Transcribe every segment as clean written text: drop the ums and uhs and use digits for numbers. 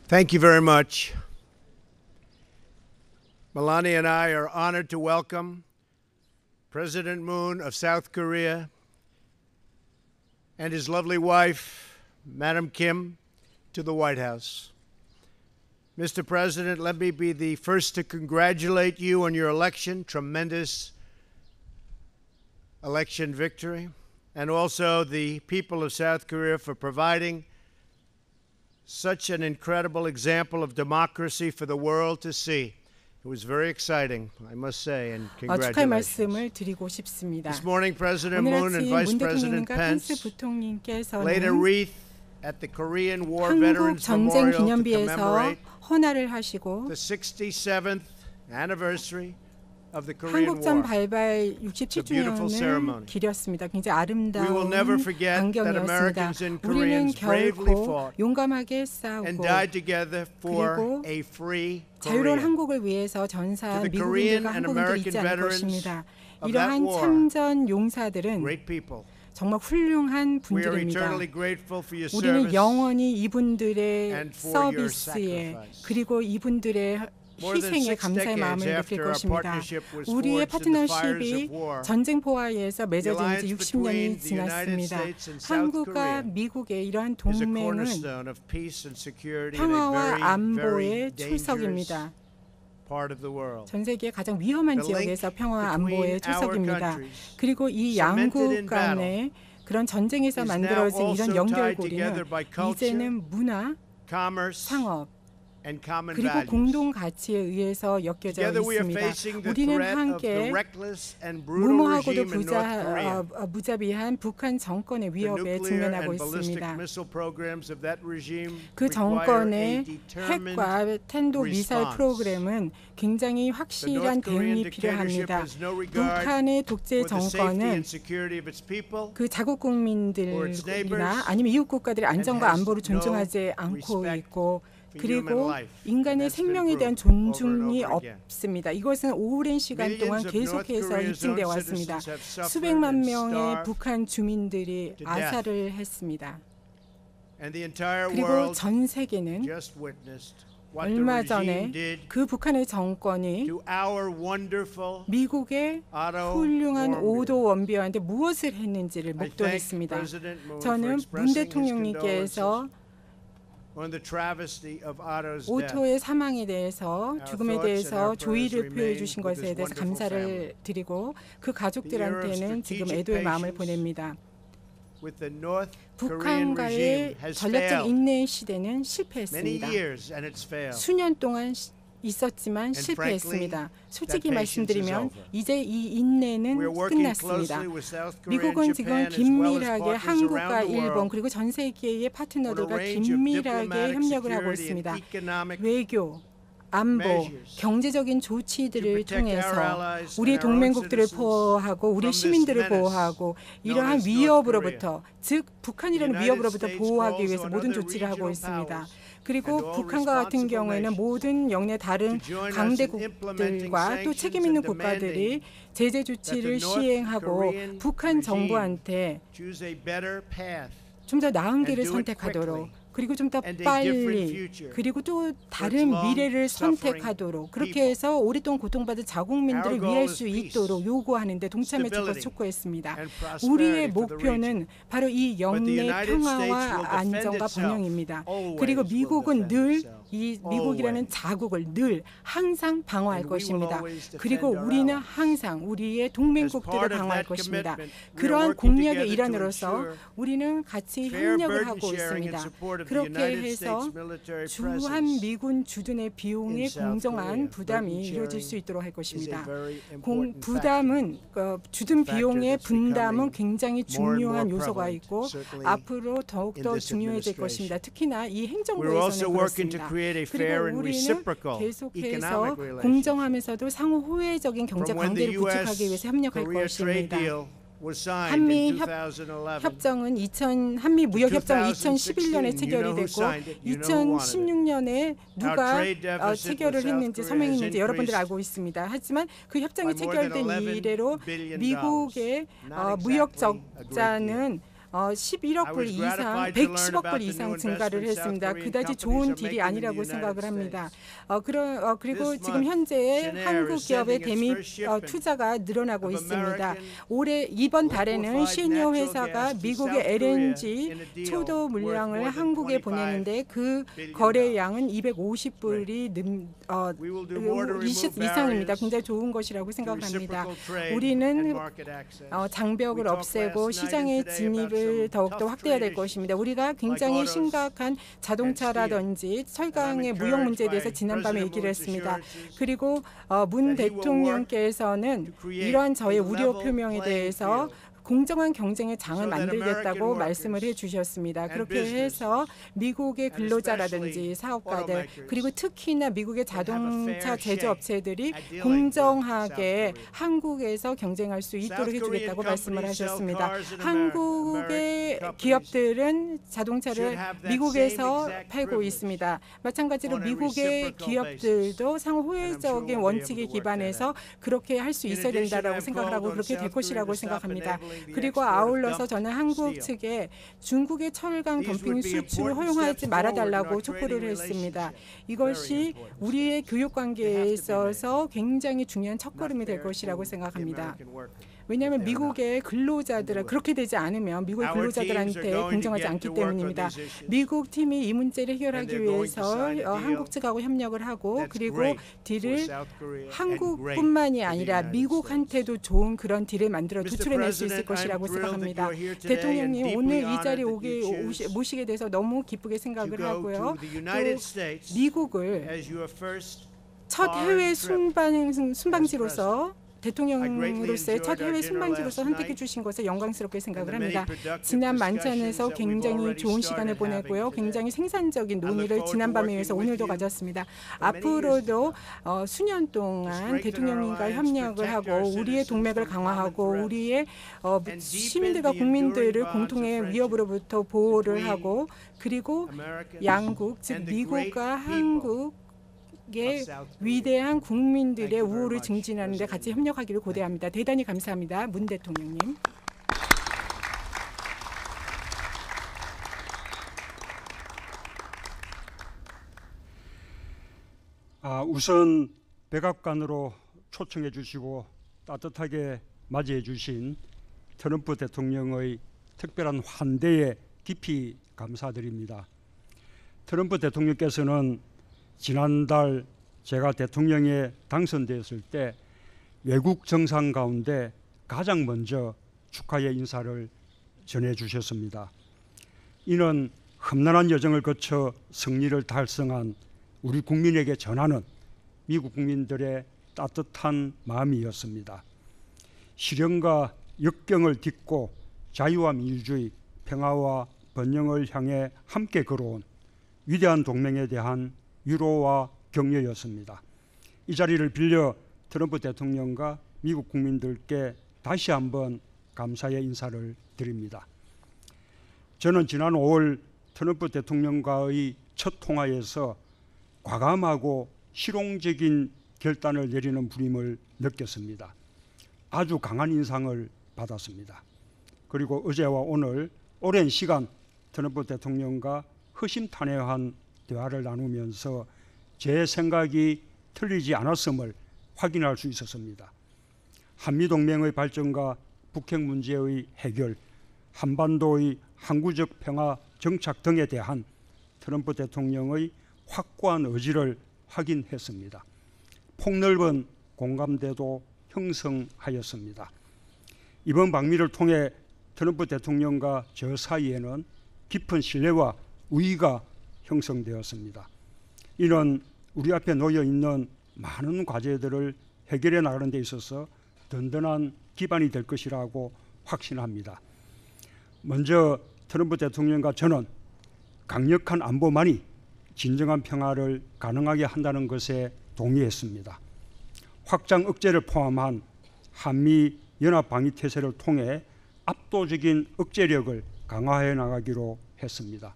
Thank you very much. Melania and I are honored to welcome President Moon of South Korea and his lovely wife, Madam Kim, to the White House. Mr. President, let me be the first to congratulate you on your election, tremendous election victory, and also the people of South Korea for providing such an incredible example of democracy for the world to see. It was very exciting, I must say, and 축하의 congratulations. 말씀을 드리고 싶습니다. This morning, President 오늘 Moon and 아침 Vice 문 President 대통령과 Pence 펜스 부통령께서는 laid a wreath at the Korean War 한국 Veterans 전쟁 Memorial to 기념비에서 commemorate 헌화를 하시고 the 67th anniversary of the Korean 한국전 War. 발발 a beautiful 67주년을 ceremony. 기렸습니다. 굉장히 We will 아름다운 never forget that 광경이었습니다. Americans and 우리는 Koreans bravely 결코 fought 용감하게 and 싸우고 died together for 그리고 a free 자유로운 Korea. 한국을 위해서 전사한 To the Korean 미국인들과 and 한국인들 American 잊지 않을 veterans 것입니다. of that 이러한 war, 참전 용사들은 Great people. 정말 훌륭한 We are 분들입니다. eternally grateful for your 우리는 service. 영원히 이분들의 and for your 서비스에 sacrifice. 그리고 이분들의 More than 희생에 6 감사의 마음을 decades 느낄 after our 것입니다. partnership was 우리의 forged in the fires 파트너십이 of war, 전쟁 포화에서 맺어진 지 alliance 60년이 between the United 지났습니다. States and South 한국과 Korea 미국의 이러한 is a 동맹은 cornerstone of peace and security in a 평화와 very, very 안보의 dangerous 초석입니다. part of the world. 전 세계의 가장 위험한 The link 지역에서 평화와 between 안보의 our 초석입니다. countries, 그리고 이 cemented 양국 in battle, 간의 그런 전쟁에서 is now 만들어진 also 이런 tied together 연결고리는 by culture, 이제는 문화, commerce, 상업, and common 그리고 values. 공동 가치에 의해서 엮여져 Together we are 있습니다. facing the 우리는 threat of the 함께 reckless and brutal 무모하고도 regime in North Korea. 무자비한 북한 정권의 The 위협에 nuclear 직면하고 and ballistic 있습니다. missile programs of that regime 그 require a 정권의 determined 핵과 탄도 미사일 response. 프로그램은 굉장히 The 확실한 North Korean 대응이 dictatorship 필요합니다. has no regard 북한의 독재 for the safety 정권은 and security of its people 그 자국 or its 국민들이나 neighbors 아니면 이웃 국가들의 안전과 has 안보를 no 존중하지 않고 respect 있고 for human 그리고 life. 인간의 And that's been 생명에 대한 proved over and 존중이 over again. 없습니다. 이것은 오랜 시간 동안 Millions of North 계속해서 Korea's 입증되어 own 왔습니다. citizens have suffered 수백만 and 명의 starved 북한 주민들이 to death. 아사를 했습니다. And the entire 그리고 world 전 세계는 just witnessed what the 얼마 regime 전에 did 그 북한의 정권이 to our wonderful 미국의 Otto 훌륭한 Warmbier. 오도 원비어한테 무엇을 했는지를 I thank 목도했습니다. President Moon for 저는 문 expressing his 대통령님께서 on the travesty of Otto's death. 오토의 사망에 대해서 죽음에 thoughts and 대해서 our prayers 조의를 표해 remain 주신 with 것에 his 대해서 wonderful 감사를 family. 드리고 그 가족들한테는 지금 strategic 애도의 마음을 patience 보냅니다. With the North Korean regime 북한과의 has 전략적 failed 인내의 시대는 many 실패했습니다. years and it's failed. 수년 동안 있었지만 And 실패했습니다. 솔직히 that patience is 말씀드리면 over. 이제 이 인내는 We are working 끝났습니다. closely with South Korea and 미국은 지금 Japan as well as 긴밀하게 partners 한국과 around the 일본 world 그리고 전 세계의 on a 파트너들과 range of 긴밀하게 diplomatic, 협력을 하고 security, 있습니다. and economic 외교, 안보, measures 경제적인 to 조치들을 protect our 통해서 allies 우리 and our own 동맹국들을 citizens 보호하고 우리 from this 시민들을 menace 보호하고 known 이러한 as North 위협으로부터 즉 북한이라는 The United 위협으로부터 States 보호하기 calls 위해서 on 모든 other 조치를 하고 regional 있습니다. powers 그리고 and all 북한과 같은 responsible 경우에는 nations 모든 영내 다른 to join us in 강대국들과 또 implementing 책임 있는 sanctions and 국가들이 demanding 제재 조치를 that the North 시행하고 Korean 북한 regime 정부한테 choose a better path 좀 더 나은 길을 do it 선택하도록 quickly 그리고 좀 더 and a 빨리 different future 그리고 또 its 다른 long 미래를 suffering 선택하도록 그렇게 people. 해서 오랫동안 고통받은 자국민들을 Our goal 위할 is 수 peace, 있도록 요구하는데 동참해 주고 stability, 촉구했습니다. and prosperity 우리의 for the region. 목표는 바로 이 But the 영내 United States will 평화와 defend 안정과 itself. 번영입니다. Always 그리고 will 미국은 defend 늘 itself. 이 미국이라는 Always. 자국을 늘 항상 방어할 And we will 것입니다. always defend 그리고 our 우리는 allies. 항상 우리의 As 동맹국들을 part of 방어할 that 것입니다. commitment, we are 그러한 working 공약의 together to 일환으로서 ensure 우리는 같이 fair 협력을 burden 하고 sharing in 있습니다. support of the 그렇게 United 해서 States military 주한 presence 미군 주둔의 in 비용의 South 공정한 Korea. 부담이 Burden 이루어질 수 sharing 있도록 할 is a 것입니다. very important factor. 부담은 주둔 factor 비용의 that's 분담은 becoming 굉장히 more and 중요한 more 요소가 prevalent, 있고 certainly 앞으로 더욱더 in this 중요해질 administration. 것입니다. 특히나 이 We're also 행정부에서는 working to 그렇습니다. create a fair 그리고 and 우리는 reciprocal 계속해서 economic relationship. 공정하면서도 상호 호혜적인 경제 From when the 관계를 구축하기 U.S. 위해서 협력할 Korea trade 것입니다. deal was signed 한미 in 2011. 협정은 한미 무역 협정은 2011년에 2016, 체결이 you know who 됐고 signed it, you know who wanted it. 2016년에 누가 trade deficit 체결을 with South 했는지 Korea 서명했는지 has 여러분들 increased 알고 있습니다. 하지만 그 협정이 by more than 체결된 $11 이래로 billion. 미국의 Not 무역 exactly a great 적자는 11억 불 이상, 110억 불 이상 증가를 했습니다. 그다지 좋은 딜이 아니라고 생각을 합니다. 그리고 지금 현재 한국 기업의 대미 투자가 늘어나고 있습니다. 이번 달에는 시니어 회사가 미국의 LNG 초도 물량을 한국에 보내는데 그 거래량은 250불이 20 이상입니다. 굉장히 좋은 것이라고 생각합니다. 우리는 장벽을 없애고 시장의 진입을 더욱더 확대해야 될 것입니다. 우리가 굉장히 심각한 자동차라든지 철강의 무역 문제에 대해서 지난밤에 얘기를 했습니다. 그리고 문 대통령께서는 이러한 저의 우려 표명에 대해서 공정한 경쟁의 장을 만들겠다고 말씀을 해주셨습니다. 그렇게 해서 미국의 근로자라든지 사업가들 그리고 특히나 미국의 자동차 제조업체들이 공정하게 한국에서 경쟁할 수 있도록 해주겠다고 말씀을 하셨습니다. 한국의 기업들은 자동차를 미국에서 팔고 있습니다. 마찬가지로 미국의 기업들도 상호 호혜적인 원칙에 기반해서 그렇게 할 수 있어야 된다고 생각을 하고 그렇게 될 것이라고 생각합니다. 그리고 아울러서 저는 한국 측에 중국의 철강 덤핑 수출을 허용하지 말아달라고 촉구를 했습니다. 이것이 우리의 교육 관계에 있어서 굉장히 중요한 첫걸음이 될 것이라고 생각합니다. 왜냐하면 미국의 근로자들은 그렇게 되지 않으면 미국의 근로자들한테 공정하지 않기 때문입니다. 미국 팀이 이 문제를 해결하기 위해서 한국 측하고 협력을 하고 그리고 딜을 한국뿐만이 아니라 미국한테도 좋은 그런 딜을 만들어 도출해낼 수 있을 것이라고 생각합니다. 대통령님 오늘 이 자리에 모시게 돼서 너무 기쁘게 생각을 하고요. 또 미국을 첫 해외 순방지로서 대통령으로서의 첫 해외 순방지로서 선택해 주신 것을 영광스럽게 생각을 합니다. 지난 만찬에서 굉장히 좋은 시간을 보내고요. 굉장히 생산적인 논의를 지난밤에 위해서 오늘도 가졌습니다. 앞으로도 수년 동안 대통령님과 협력을 하고 우리의 동맥을 강화하고 우리의 시민들과 국민들을 공통의 위협으로부터 보호를 하고 그리고 양국, 즉 미국과 한국 위대한 국민들의 우호를 증진하는 데 같이 협력하기를 고대합니다. 대단히 감사합니다. 문 대통령님. 우선 백악관으로 초청해 주시고 따뜻하게 맞이해 주신 트럼프 대통령의 특별한 환대에 깊이 감사드립니다. 트럼프 대통령께서는 지난달 제가 대통령에 당선되었을 때 외국 정상 가운데 가장 먼저 축하의 인사를 전해주셨습니다. 이는 험난한 여정을 거쳐 승리를 달성한 우리 국민에게 전하는 미국 국민들의 따뜻한 마음이었습니다. 실현과 역경을 딛고 자유와 민주주의, 평화와 번영을 향해 함께 걸어온 위대한 동맹에 대한 위로와 격려였습니다. 이 자리를 빌려 트럼프 대통령과 미국 국민들께 다시 한번 감사의 인사를 드립니다. 저는 지난 5월 트럼프 대통령과의 첫 통화에서 과감하고 실용적인 결단을 내리는 부림을 느꼈습니다. 아주 강한 인상을 받았습니다. 그리고 어제와 오늘 오랜 시간 트럼프 대통령과 허심탄회한 대화를 나누면서 제 생각이 틀리지 않았음을 확인할 수 있었습니다. 한미동맹의 발전과 북핵 문제의 해결, 한반도의 항구적 평화 정착 등에 대한 트럼프 대통령의 확고한 의지를 확인했습니다. 폭넓은 공감대도 형성하였습니다. 이번 방미를 통해 트럼프 대통령과 저 사이에는 깊은 신뢰와 우위가 형성되었습니다. 이는 우리 앞에 놓여 있는 많은 과제들을 해결해 나가는 데 있어서 든든한 기반이 될 것이라고 확신합니다. 먼저 트럼프 대통령과 저는 강력한 안보만이 진정한 평화를 가능하게 한다는 것에 동의했습니다. 확장 억제를 포함한 한미 연합 방위 태세를 통해 압도적인 억제력을 강화해 나가기로 했습니다.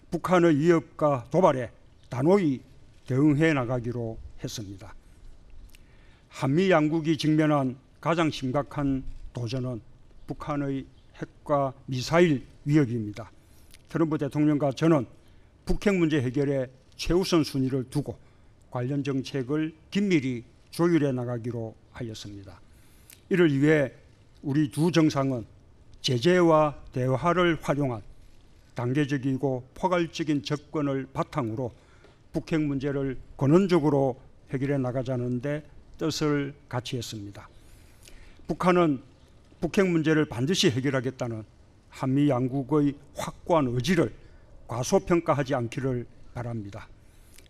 북한의 위협과 도발에 단호히 대응해 나가기로 했습니다. 한미 양국이 직면한 가장 심각한 도전은 북한의 핵과 미사일 위협입니다. 트럼프 대통령과 저는 북핵 문제 해결에 최우선 순위를 두고 관련 정책을 긴밀히 조율해 나가기로 하였습니다. 이를 위해 우리 두 정상은 제재와 대화를 활용한 단계적이고 포괄적인 접근을 바탕으로 북핵 문제를 근원적으로 해결해 나가자는 데 뜻을 같이 했습니다. 북한은 북핵 문제를 반드시 해결하겠다는 한미 양국의 확고한 의지를 과소평가하지 않기를 바랍니다.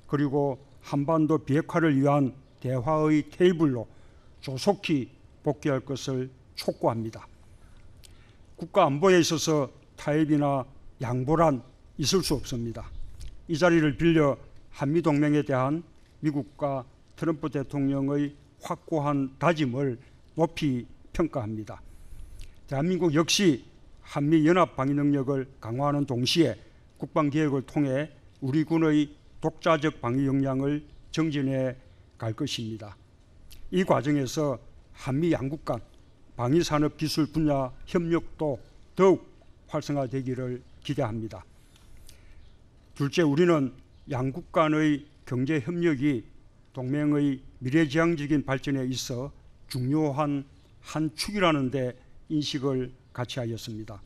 그리고 한반도 비핵화를 위한 대화의 테이블로 조속히 복귀할 것을 촉구합니다. 국가 안보에 있어서 타협이나 양보란 있을 수 없습니다. 이 자리를 빌려 한미동맹에 대한 미국과 트럼프 대통령의 확고한 다짐을 높이 평가합니다. 대한민국 역시 한미연합 방위 능력을 강화하는 동시에 국방개혁을 통해 우리 군의 독자적 방위 역량을 정진해 갈 것입니다. 이 과정에서 한미 양국 간 방위산업 기술 분야 협력도 더욱 활성화되기를 기대합니다. 둘째, 우리는 양국 간의 경제 협력이 동맹의 미래지향적인 발전에 있어 중요한 한 축이라는 데 인식을 같이 하였습니다.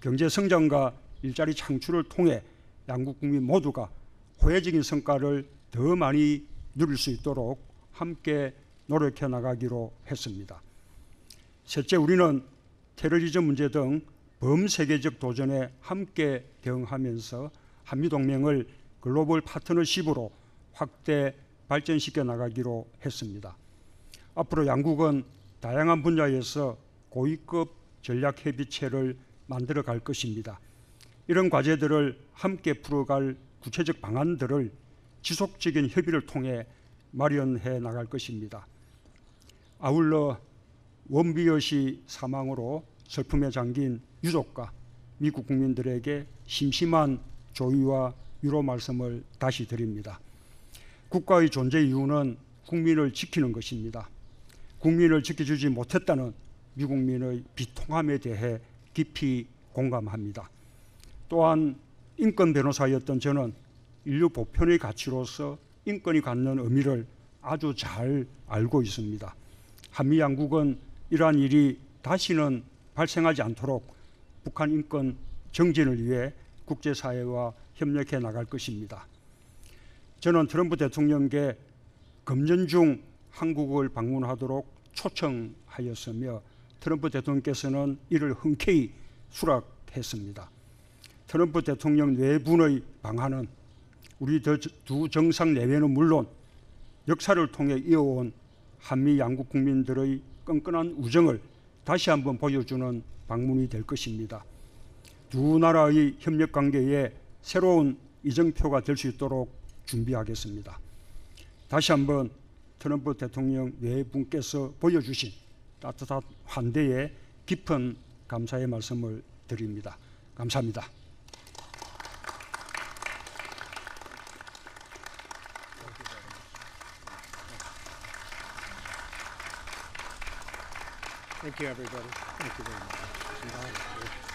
경제 성장과 일자리 창출을 통해 양국 국민 모두가 호혜적인 성과를 더 많이 누릴 수 있도록 함께 노력해 나가기로 했습니다. 셋째, 우리는 테러리즘 문제 등 범세계적 도전에 함께 대응하면서 한미동맹을 글로벌 파트너십으로 확대 발전시켜 나가기로 했습니다. 앞으로 양국은 다양한 분야에서 고위급 전략협의체를 만들어 갈 것입니다. 이런 과제들을 함께 풀어갈 구체적 방안들을 지속적인 협의를 통해 마련해 나갈 것입니다. 아울러 원비어 씨 사망으로 슬픔에 잠긴 유족과 미국 국민들에게 심심한 조의와 위로 말씀을 다시 드립니다. 국가의 존재 이유는 국민을 지키는 것입니다. 국민을 지켜주지 못했다는 미국민의 비통함에 대해 깊이 공감합니다. 또한 인권 변호사였던 저는 인류 보편의 가치로서 인권이 갖는 의미를 아주 잘 알고 있습니다. 한미 양국은 이러한 일이 다시는 발생하지 않도록 북한 인권 정진을 위해 국제사회와 협력해 나갈 것입니다. 저는 트럼프 대통령께 금년 중 한국을 방문하도록 초청하였으며 트럼프 대통령께서는 이를 흔쾌히 수락했습니다. 트럼프 대통령 내분의 방한은 우리 두 정상 내외는 물론 역사를 통해 이어온 한미 양국 국민들의 끈끈한 우정을 다시 한번 보여주는 방문이 될 것입니다. 두 나라의 협력 관계에 새로운 이정표가 될 수 있도록 준비하겠습니다. 다시 한번 트럼프 대통령 외분께서 보여주신 따뜻한 환대에 깊은 감사의 말씀을 드립니다. 감사합니다. Thank you, everybody. Thank you very much.